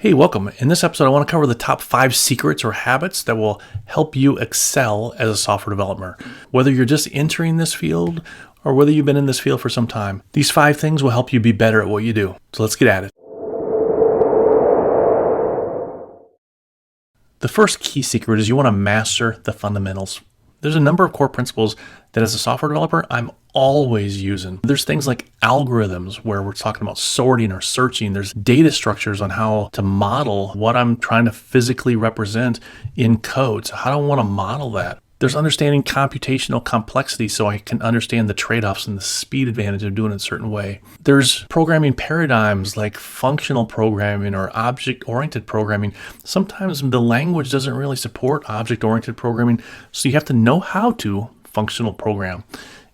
Hey, welcome. In this episode, I want to cover the top 5 secrets or habits that will help you excel as a software developer. Whether you're just entering this field or whether you've been in this field for some time, these 5 things will help you be better at what you do. So let's get at it. The first key secret is you want to master the fundamentals. There's a number of core principles that as a software developer, I'm always using. There's things like algorithms where we're talking about sorting or searching. There's data structures on how to model what I'm trying to physically represent in code. So how do I want to model that? There's understanding computational complexity so I can understand the trade-offs and the speed advantage of doing it a certain way. There's programming paradigms like functional programming or object-oriented programming. Sometimes the language doesn't really support object-oriented programming, so you have to know how to functional program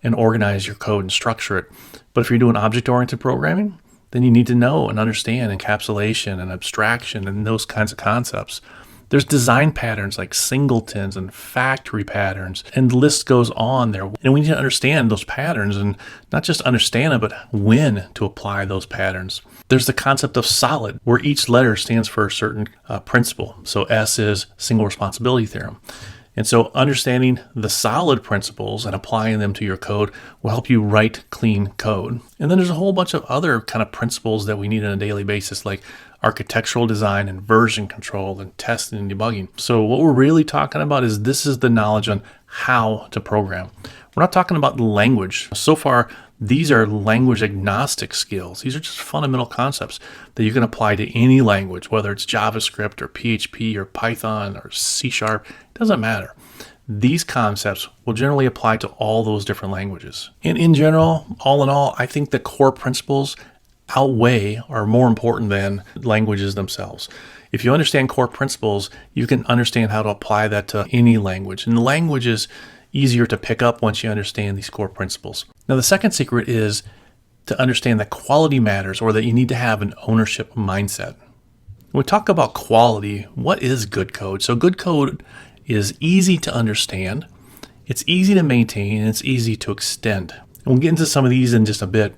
and organize your code and structure it. But if you're doing object-oriented programming, then you need to know and understand encapsulation and abstraction and those kinds of concepts. There's design patterns like singletons and factory patterns, and the list goes on there. And we need to understand those patterns and not just understand them, but when to apply those patterns. There's the concept of solid, where each letter stands for a certain principle. So S is single responsibility theorem. And so understanding the solid principles and applying them to your code will help you write clean code. And then there's a whole bunch of other kind of principles that we need on a daily basis, like architectural design and version control and testing and debugging. So what we're really talking about is this is the knowledge on how to program. We're not talking about the language. So far, these are language agnostic skills. These are just fundamental concepts that you can apply to any language, whether it's JavaScript or PHP or Python or C#, it doesn't matter. These concepts will generally apply to all those different languages. And in general, all in all, I think the core principles outweigh or are more important than languages themselves. If you understand core principles, you can understand how to apply that to any language. And the language is easier to pick up once you understand these core principles. Now, the second secret is to understand that quality matters, or that you need to have an ownership mindset. When we talk about quality, what is good code? So good code is easy to understand, it's easy to maintain, and it's easy to extend. And we'll get into some of these in just a bit,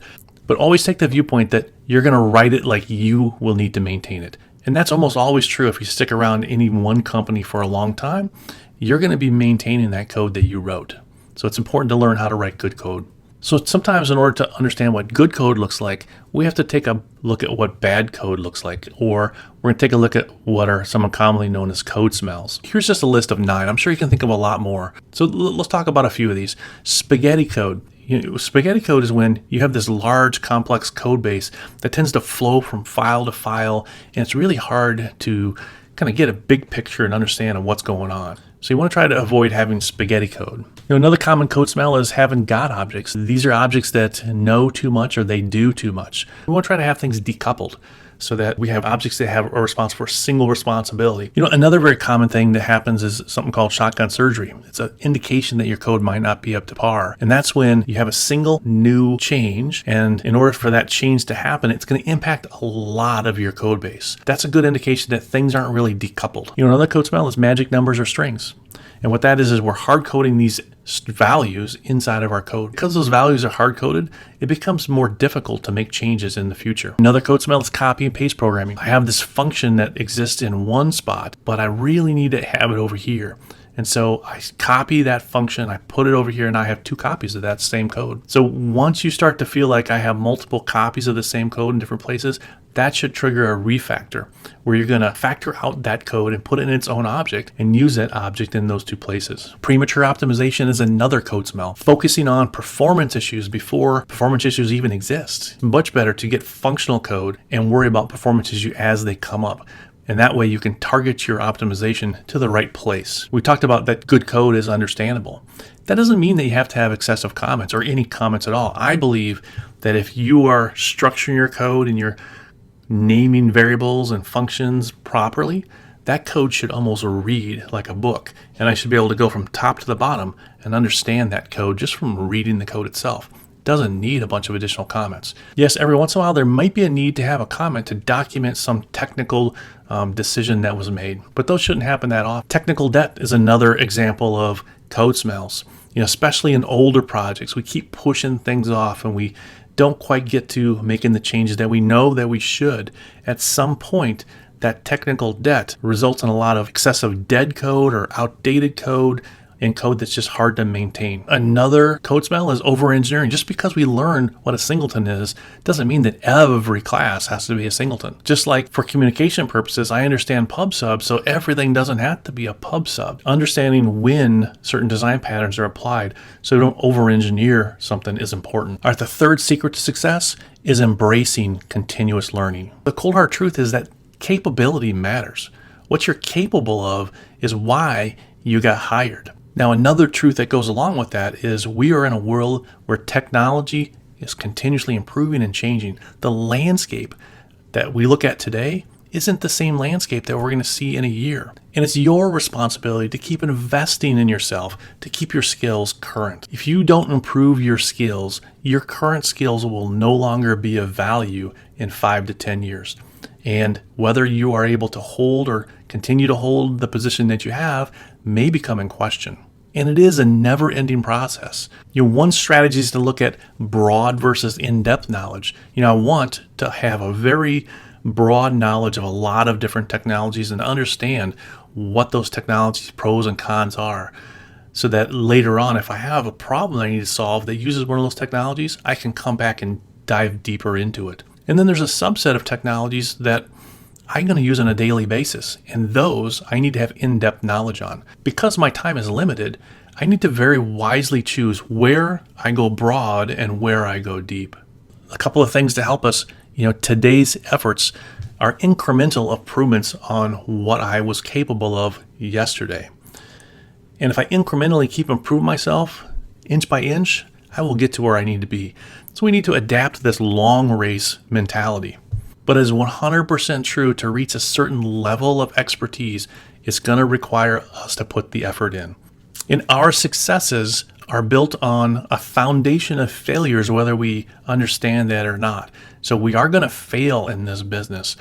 but always take the viewpoint that you're going to write it like you will need to maintain it. And that's almost always true. If you stick around any one company for a long time, you're going to be maintaining that code that you wrote. So it's important to learn how to write good code. So sometimes in order to understand what good code looks like, we have to take a look at what bad code looks like, or we're going to take a look at what are some commonly known as code smells. Here's just a list of 9. I'm sure you can think of a lot more. So let's talk about a few of these. Spaghetti code. Spaghetti code is when you have this large, complex code base that tends to flow from file to file, and it's really hard to kind of get a big picture and understand of what's going on. So you want to try to avoid having spaghetti code. Another common code smell is having God objects. These are objects that know too much or they do too much. We want to try to have things decoupled so that we have objects that have a response for single responsibility. Another very common thing that happens is something called shotgun surgery. It's an indication that your code might not be up to par. And that's when you have a single new change, and in order for that change to happen, it's going to impact a lot of your code base. That's a good indication that things aren't really decoupled. Another code smell is magic numbers or strings. And what that is we're hard coding these values inside of our code. Because those values are hard coded, it becomes more difficult to make changes in the future. Another code smell is copy and paste programming. I have this function that exists in one spot, but I really need to have it over here. And so I copy that function, I put it over here, and I have 2 copies of that same code. So once you start to feel like I have multiple copies of the same code in different places, that should trigger a refactor, where you're going to factor out that code and put it in its own object and use that object in those 2 places. Premature optimization is another code smell. Focusing on performance issues before performance issues even exist. Much better to get functional code and worry about performance issues as they come up. And that way you can target your optimization to the right place. We talked about that good code is understandable. That doesn't mean that you have to have excessive comments or any comments at all. I believe that if you are structuring your code and you're naming variables and functions properly, that code should almost read like a book. And I should be able to go from top to the bottom and understand that code just from reading the code itself. Doesn't need a bunch of additional comments. Yes, every once in a while there might be a need to have a comment to document some technical decision that was made, but those shouldn't happen that often. Technical debt is another example of code smells. Especially in older projects, we keep pushing things off and we don't quite get to making the changes that we know that we should. At some point, that technical debt results in a lot of excessive dead code or outdated code and code that's just hard to maintain. Another code smell is over-engineering. Just because we learn what a singleton is doesn't mean that every class has to be a singleton. Just like for communication purposes, I understand pub sub, so everything doesn't have to be a pub sub. Understanding when certain design patterns are applied so we don't over-engineer something is important. All right, the third secret to success is embracing continuous learning. The cold hard truth is that capability matters. What you're capable of is why you got hired. Now, another truth that goes along with that is we are in a world where technology is continuously improving and changing. The landscape that we look at today isn't the same landscape that we're going to see in a year. And it's your responsibility to keep investing in yourself, to keep your skills current. If you don't improve your skills, your current skills will no longer be of value in 5 to 10 years. And whether you are able to hold or continue to hold the position that you have may become in question. And it is a never-ending process. One strategy is to look at broad versus in-depth knowledge. I want to have a very broad knowledge of a lot of different technologies and understand what those technologies' pros and cons are, so that later on, if I have a problem I need to solve that uses one of those technologies, I can come back and dive deeper into it. And then there's a subset of technologies that I'm going to use on a daily basis, and those I need to have in-depth knowledge on. Because my time is limited, I need to very wisely choose where I go broad and where I go deep. A couple of things to help us, today's efforts are incremental improvements on what I was capable of yesterday. And if I incrementally keep improving myself, inch by inch, I will get to where I need to be. So we need to adapt this long race mentality. But it is 100% true, to reach a certain level of expertise, it's going to require us to put the effort in. And our successes are built on a foundation of failures, whether we understand that or not. So we are going to fail in this business.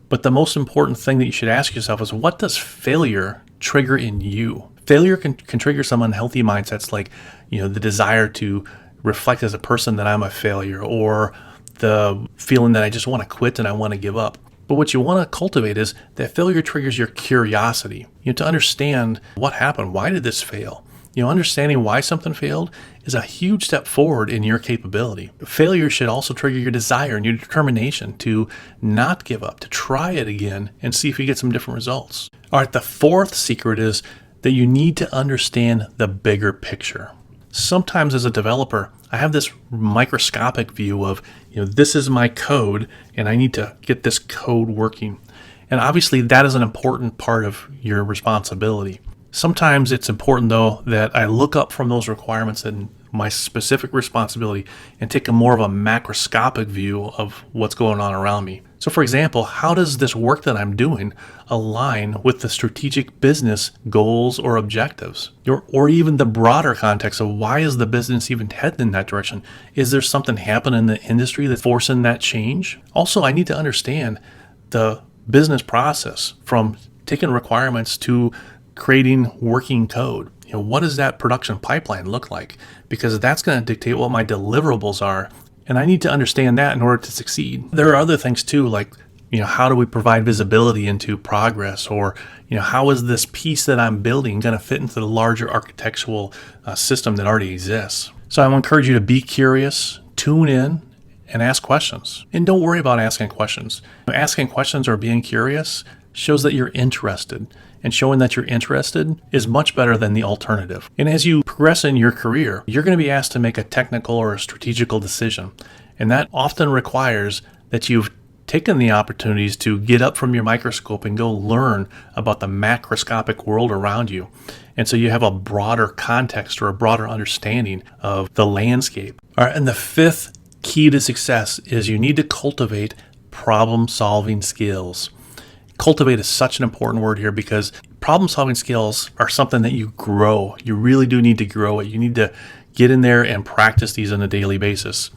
But the most important thing that you should ask yourself is, what does failure trigger in you? Failure can trigger some unhealthy mindsets, like, the desire to reflect as a person that I'm a failure, or the feeling that I just want to quit and I want to give up. But what you want to cultivate is that failure triggers your curiosity, to understand what happened. Why did this fail? Understanding why something failed is a huge step forward in your capability. Failure should also trigger your desire and your determination to not give up, to try it again and see if you get some different results. All right, the fourth secret is that you need to understand the bigger picture. Sometimes as a developer, I have this microscopic view of, this is my code and I need to get this code working. And obviously that is an important part of your responsibility. Sometimes it's important, though, that I look up from those requirements and my specific responsibility and take a more of a macroscopic view of what's going on around me. So for example, how does this work that I'm doing align with the strategic business goals or objectives? Or even the broader context of, why is the business even heading in that direction? Is there something happening in the industry that's forcing that change? Also, I need to understand the business process, from taking requirements to creating working code. What does that production pipeline look like? Because that's going to dictate what my deliverables are. And I need to understand that in order to succeed. There are other things too, like, how do we provide visibility into progress? Or, how is this piece that I'm building going to fit into the larger architectural system that already exists? So I will encourage you to be curious, tune in, and ask questions. And don't worry about asking questions. Asking questions or being curious shows that you're interested. And showing that you're interested is much better than the alternative. And as you progress in your career, you're going to be asked to make a technical or a strategical decision. And that often requires that you've taken the opportunities to get up from your microscope and go learn about the macroscopic world around you. And so you have a broader context or a broader understanding of the landscape. All right, and the fifth key to success is you need to cultivate problem-solving skills. Cultivate is such an important word here, because problem-solving skills are something that you grow. You really do need to grow it. You need to get in there and practice these on a daily basis.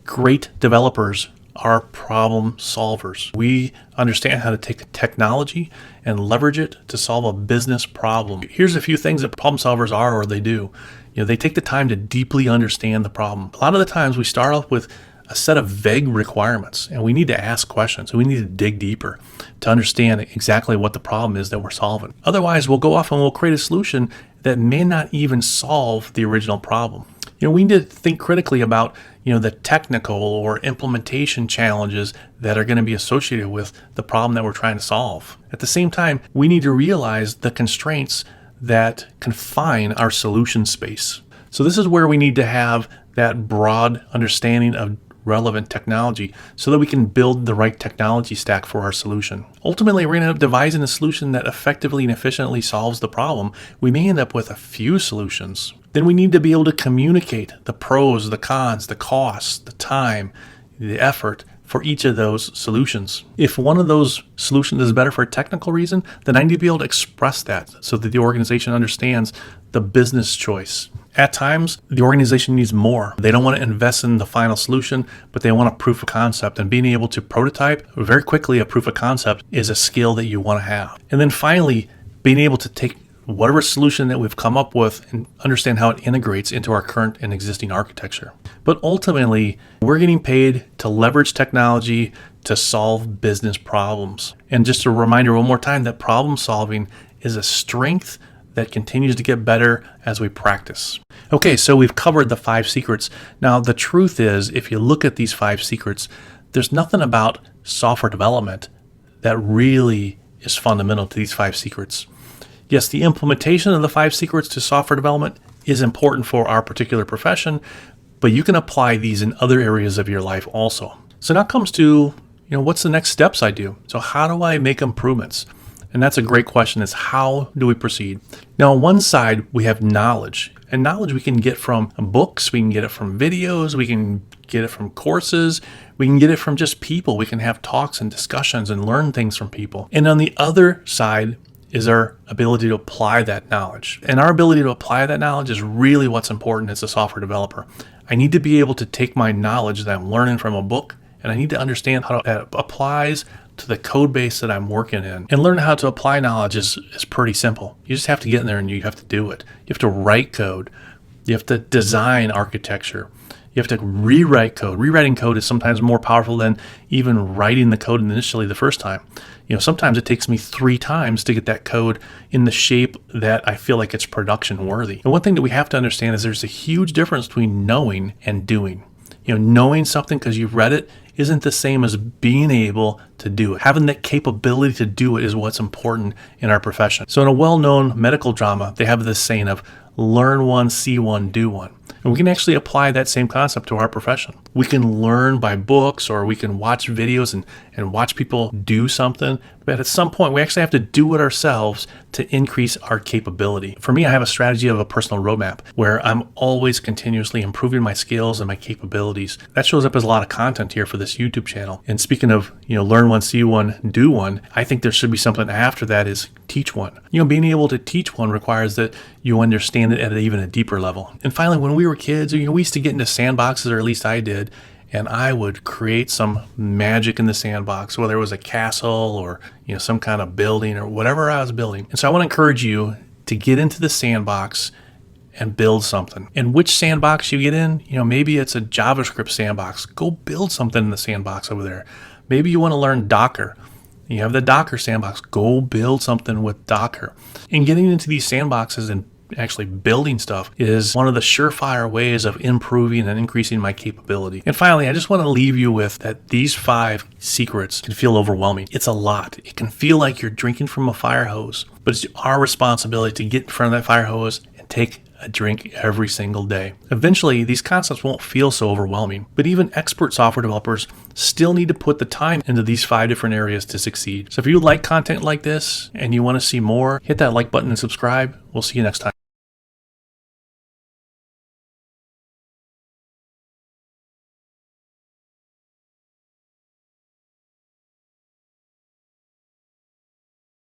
Great developers are problem solvers. We understand how to take technology and leverage it to solve a business problem. Here's a few things that problem solvers are, or they do. They take the time to deeply understand the problem. A lot of the times we start off with a set of vague requirements, and we need to ask questions. We need to dig deeper to understand exactly what the problem is that we're solving. Otherwise, we'll go off and we'll create a solution that may not even solve the original problem. We need to think critically about, the technical or implementation challenges that are going to be associated with the problem that we're trying to solve. At the same time, we need to realize the constraints that confine our solution space. So this is where we need to have that broad understanding of relevant technology so that we can build the right technology stack for our solution. Ultimately, we're going to end up devising a solution that effectively and efficiently solves the problem. We may end up with a few solutions. Then we need to be able to communicate the pros, the cons, the costs, the time, the effort for each of those solutions. If one of those solutions is better for a technical reason, then I need to be able to express that so that the organization understands the business choice. At times, the organization needs more. They don't want to invest in the final solution, but they want a proof of concept. And being able to prototype very quickly a proof of concept is a skill that you want to have. And then finally, being able to take whatever solution that we've come up with and understand how it integrates into our current and existing architecture. But ultimately, we're getting paid to leverage technology to solve business problems. And just a reminder one more time that problem solving is a strength that continues to get better as we practice. Okay, so we've covered the 5 secrets. Now, the truth is, if you look at these 5 secrets, there's nothing about software development that really is fundamental to these 5 secrets. Yes, the implementation of the 5 secrets to software development is important for our particular profession, but you can apply these in other areas of your life also. So now comes to, what's the next steps I do? So how do I make improvements? And that's a great question, is how do we proceed? Now, on one side, we have knowledge. And knowledge we can get from books, we can get it from videos, we can get it from courses, we can get it from just people. We can have talks and discussions and learn things from people. And on the other side is our ability to apply that knowledge. And our ability to apply that knowledge is really what's important as a software developer. I need to be able to take my knowledge that I'm learning from a book, and I need to understand how it applies to the code base that I'm working in. And learning how to apply knowledge is pretty simple. You just have to get in there and you have to do it. You have to write code. You have to design architecture. You have to rewrite code. Rewriting code is sometimes more powerful than even writing the code initially the first time. Sometimes it takes me 3 times to get that code in the shape that I feel like it's production worthy. And one thing that we have to understand is there's a huge difference between knowing and doing. Knowing something because you've read it isn't the same as being able to do it. Having that capability to do it is what's important in our profession. So in a well-known medical drama, they have this saying of learn one, see one, do one. And we can actually apply that same concept to our profession. We can learn by books, or we can watch videos and watch people do something. But at some point, we actually have to do it ourselves to increase our capability. For me, I have a strategy of a personal roadmap where I'm always continuously improving my skills and my capabilities. That shows up as a lot of content here for this YouTube channel. And speaking of, learn one, see one, do one, I think there should be something after that is teach one. Being able to teach one requires that you understand it at even a deeper level. And finally, when we were kids, we used to get into sandboxes, or at least I did, and I would create some magic in the sandbox, whether it was a castle or some kind of building or whatever I was building. And so I want to encourage you to get into the sandbox and build something. And which sandbox you get in, maybe it's a JavaScript sandbox. Go build something in the sandbox over there. Maybe you want to learn Docker. You have the Docker sandbox. Go build something with Docker. And getting into these sandboxes and actually building stuff is one of the surefire ways of improving and increasing my capability. And finally, I just want to leave you with that these 5 secrets can feel overwhelming. It's a lot. It can feel like you're drinking from a fire hose, but it's our responsibility to get in front of that fire hose and take a drink every single day. Eventually, these concepts won't feel so overwhelming, but even expert software developers still need to put the time into these 5 different areas to succeed. So if you like content like this and you want to see more, hit that like button and subscribe. We'll see you next time.